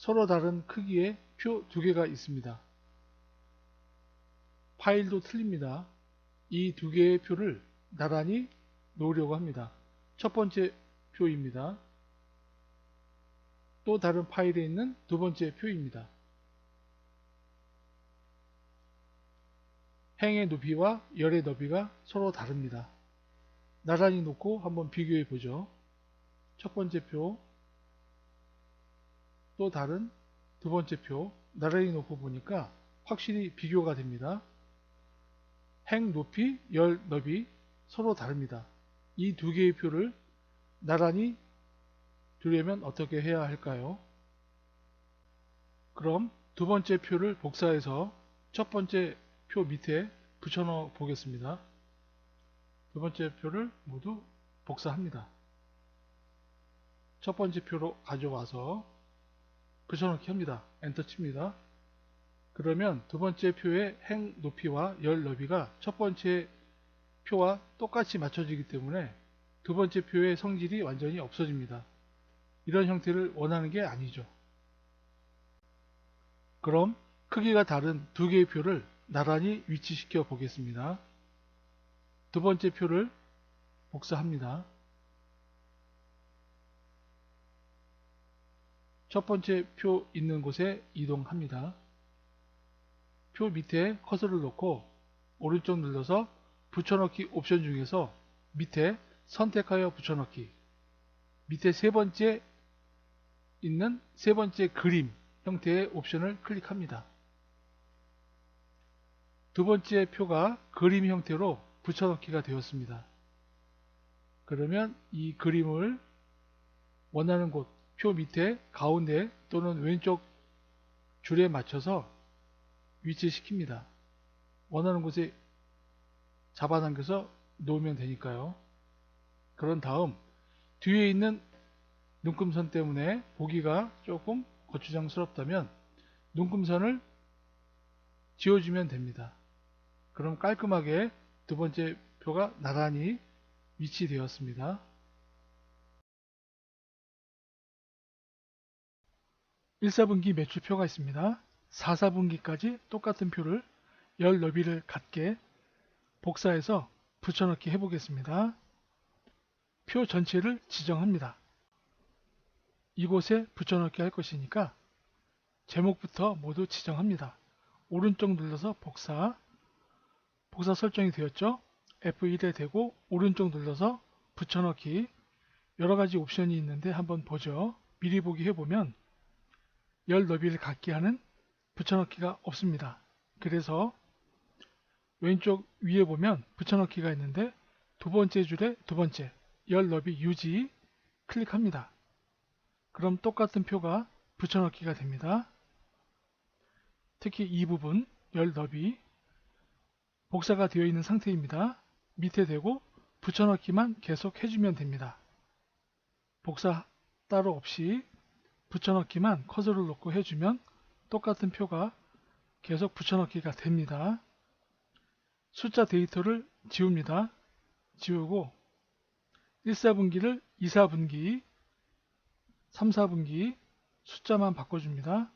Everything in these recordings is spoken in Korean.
서로 다른 크기의 표 두 개가 있습니다. 파일도 틀립니다. 이 두 개의 표를 나란히 놓으려고 합니다. 첫 번째 표입니다. 또 다른 파일에 있는 두 번째 표입니다. 행의 높이와 열의 너비가 서로 다릅니다. 나란히 놓고 한번 비교해 보죠. 첫 번째 표, 또 다른 두 번째 표 나란히 놓고 보니까 확실히 비교가 됩니다. 행 높이, 열 너비 서로 다릅니다. 이 두 개의 표를 나란히 두려면 어떻게 해야 할까요? 그럼 두 번째 표를 복사해서 첫 번째 표 밑에 붙여넣어 보겠습니다. 두 번째 표를 모두 복사합니다. 첫 번째 표로 가져와서 붙여넣기 합니다. 엔터 칩니다. 그러면 두 번째 표의 행 높이와 열 너비가 첫 번째 표와 똑같이 맞춰지기 때문에 두 번째 표의 성질이 완전히 없어집니다. 이런 형태를 원하는 게 아니죠. 그럼 크기가 다른 두 개의 표를 나란히 위치시켜 보겠습니다. 두 번째 표를 복사합니다. 첫 번째 표 있는 곳에 이동합니다. 표 밑에 커서를 놓고 오른쪽 눌러서 붙여넣기 옵션 중에서 밑에 선택하여 붙여넣기, 밑에 세 번째 있는 세 번째 그림 형태의 옵션을 클릭합니다. 두 번째 표가 그림 형태로 붙여넣기가 되었습니다. 그러면 이 그림을 원하는 곳, 표 밑에 가운데 또는 왼쪽 줄에 맞춰서 위치시킵니다. 원하는 곳에 잡아당겨서 놓으면 되니까요. 그런 다음 뒤에 있는 눈금선 때문에 보기가 조금 거추장스럽다면 눈금선을 지워주면 됩니다. 그럼 깔끔하게 두 번째 표가 나란히 위치되었습니다. 1사분기 매출표가 있습니다. 4사분기까지 똑같은 표를 열 너비를 같게 복사해서 붙여넣기 해보겠습니다. 표 전체를 지정합니다. 이곳에 붙여넣기 할 것이니까 제목부터 모두 지정합니다. 오른쪽 눌러서 복사 설정이 되었죠? F1에 대고 오른쪽 눌러서 붙여넣기, 여러가지 옵션이 있는데 한번 보죠. 미리 보기 해보면 열 너비를 같게 하는 붙여넣기가 없습니다. 그래서 왼쪽 위에 보면 붙여넣기가 있는데 두 번째 줄에 두 번째 열 너비 유지 클릭합니다. 그럼 똑같은 표가 붙여넣기가 됩니다. 특히 이 부분 열 너비 복사가 되어 있는 상태입니다. 밑에 대고 붙여넣기만 계속 해주면 됩니다. 복사 따로 없이 붙여넣기만 커서를 놓고 해주면 똑같은 표가 계속 붙여넣기가 됩니다. 숫자 데이터를 지웁니다. 지우고 1사분기를 2사분기, 3사분기 숫자만 바꿔줍니다.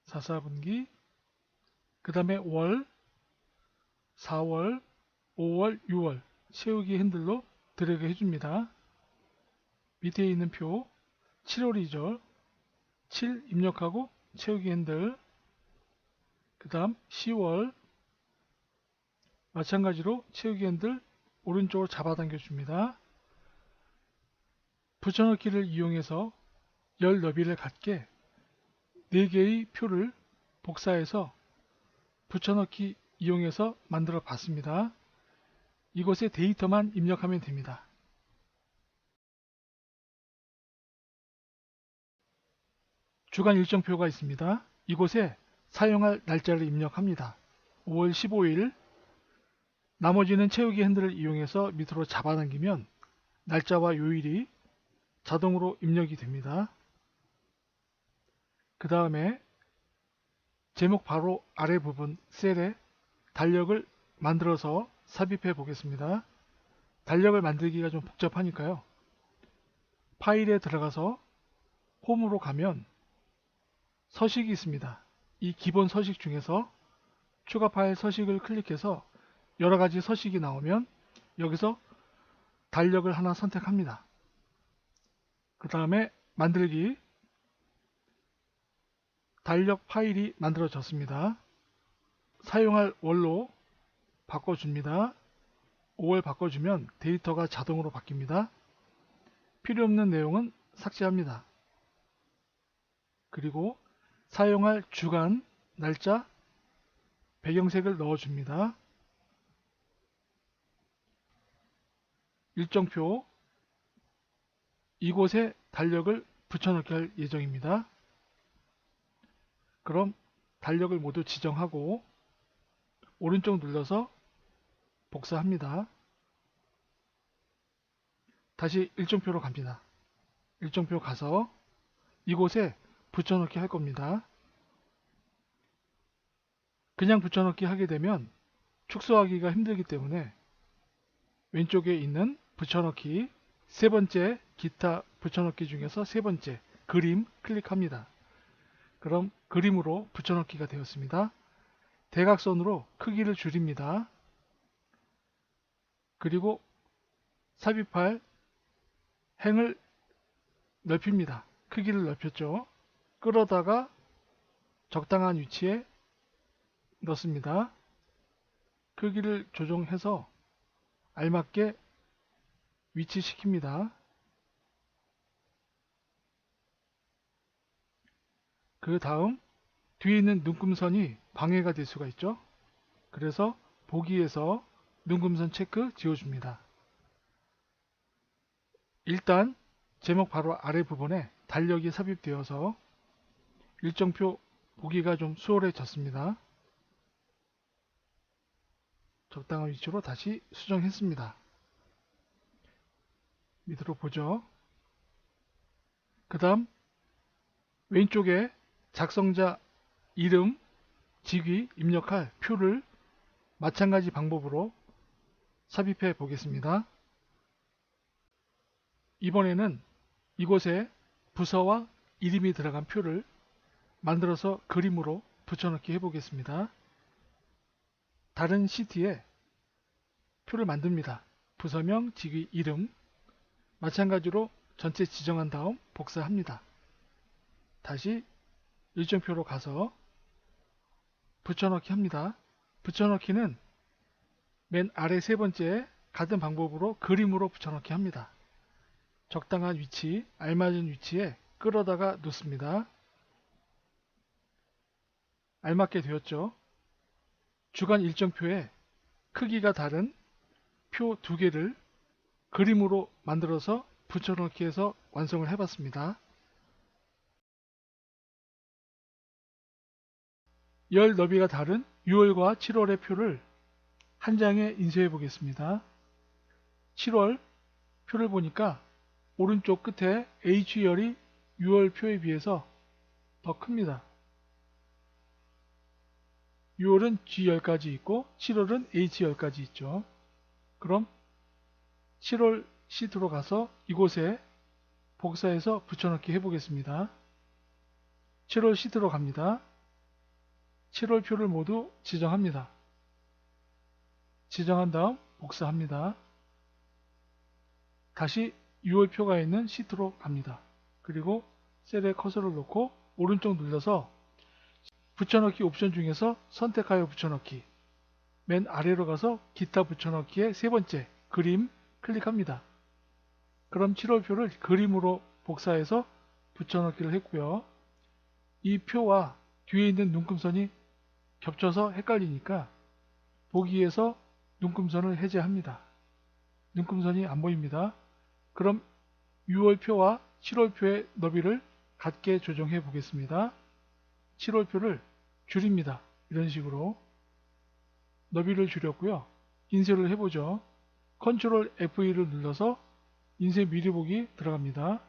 4사분기, 그 다음에 월, 4월, 5월, 6월 채우기 핸들로 드래그 해줍니다. 밑에 있는 표 7월이죠. 7 입력하고 채우기 핸들, 그 다음 10월 마찬가지로 채우기 핸들 오른쪽으로 잡아당겨 줍니다. 붙여넣기를 이용해서 열 너비를 갖게 4개의 표를 복사해서 붙여넣기 이용해서 만들어 봤습니다. 이곳에 데이터만 입력하면 됩니다. 주간 일정표가 있습니다. 이곳에 사용할 날짜를 입력합니다. 5월 15일, 나머지는 채우기 핸들을 이용해서 밑으로 잡아당기면 날짜와 요일이 자동으로 입력이 됩니다. 그 다음에 제목 바로 아래 부분 셀에 달력을 만들어서 삽입해 보겠습니다. 달력을 만들기가 좀 복잡하니까요. 파일에 들어가서 홈으로 가면 서식이 있습니다. 이 기본 서식 중에서 추가 파일 서식을 클릭해서 여러가지 서식이 나오면 여기서 달력을 하나 선택합니다. 그 다음에 만들기, 달력 파일이 만들어졌습니다. 사용할 월로 바꿔줍니다. 5월 바꿔주면 데이터가 자동으로 바뀝니다. 필요없는 내용은 삭제합니다. 그리고 사용할 주간, 날짜, 배경색을 넣어줍니다. 일정표, 이곳에 달력을 붙여넣기 할 예정입니다. 그럼 달력을 모두 지정하고 오른쪽 눌러서 복사합니다. 다시 일정표로 갑니다. 일정표 가서 이곳에 붙여넣기 할 겁니다. 그냥 붙여넣기 하게 되면 축소하기가 힘들기 때문에 왼쪽에 있는 붙여넣기, 세 번째 기타 붙여넣기 중에서 세 번째 그림 클릭합니다. 그럼 그림으로 붙여넣기가 되었습니다. 대각선으로 크기를 줄입니다. 그리고 삽입할 행을 넓힙니다. 크기를 넓혔죠. 끌어다가 적당한 위치에 넣습니다. 크기를 조정해서 알맞게 위치시킵니다. 그 다음 뒤에 있는 눈금선이 방해가 될 수가 있죠. 그래서 보기에서 눈금선 체크 지워줍니다. 일단 제목 바로 아래 부분에 달력이 삽입되어서 일정표 보기가 좀 수월해졌습니다. 적당한 위치로 다시 수정했습니다. 밑으로 보죠. 그 다음 왼쪽에 작성자 이름, 직위 입력할 표를 마찬가지 방법으로 삽입해 보겠습니다. 이번에는 이곳에 부서와 이름이 들어간 표를 만들어서 그림으로 붙여넣기 해보겠습니다. 다른 시트에 표를 만듭니다. 부서명, 직위, 이름 마찬가지로 전체 지정한 다음 복사합니다. 다시 일정표로 가서 붙여넣기 합니다. 붙여넣기는 맨 아래 세 번째 같은 방법으로 그림으로 붙여넣기 합니다. 적당한 위치, 알맞은 위치에 끌어다가 놓습니다. 알맞게 되었죠. 주간 일정표에 크기가 다른 표 두 개를 그림으로 만들어서 붙여넣기 해서 완성을 해봤습니다. 열 너비가 다른 6월과 7월의 표를 한 장에 인쇄해 보겠습니다. 7월 표를 보니까 오른쪽 끝에 H열이 6월 표에 비해서 더 큽니다. 6월은 G열까지 있고 7월은 H열까지 있죠. 그럼 7월 시트로 가서 이곳에 복사해서 붙여넣기 해보겠습니다. 7월 시트로 갑니다. 7월 표를 모두 지정합니다. 지정한 다음 복사합니다. 다시 6월 표가 있는 시트로 갑니다. 그리고 셀에 커서를 놓고 오른쪽 눌러서 붙여넣기 옵션 중에서 선택하여 붙여넣기, 맨 아래로 가서 기타 붙여넣기의 세 번째 그림 클릭합니다. 그럼 7월 표를 그림으로 복사해서 붙여넣기를 했고요. 이 표와 뒤에 있는 눈금선이 겹쳐서 헷갈리니까 보기에서 눈금선을 해제합니다. 눈금선이 안 보입니다. 그럼 6월 표와 7월 표의 너비를 같게 조정해 보겠습니다. 7월 표를 줄입니다. 이런 식으로 너비를 줄였고요. 인쇄를 해보죠. 컨트롤 F2를 눌러서 인쇄 미리 보기 들어갑니다.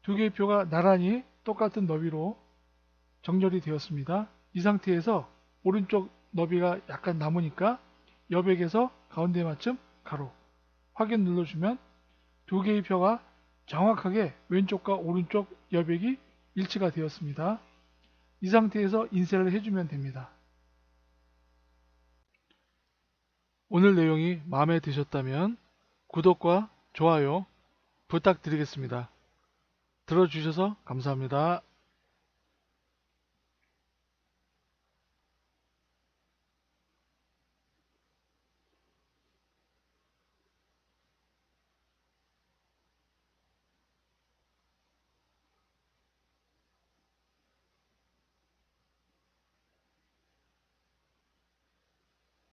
두 개의 표가 나란히 똑같은 너비로 정렬이 되었습니다. 이 상태에서 오른쪽 너비가 약간 남으니까 여백에서 가운데 맞춤 가로 확인 눌러주면 두 개의 표가 정확하게 왼쪽과 오른쪽 여백이 일치가 되었습니다. 이 상태에서 인쇄를 해주면 됩니다. 오늘 내용이 마음에 드셨다면 구독과 좋아요 부탁드리겠습니다. 들어주셔서 감사합니다.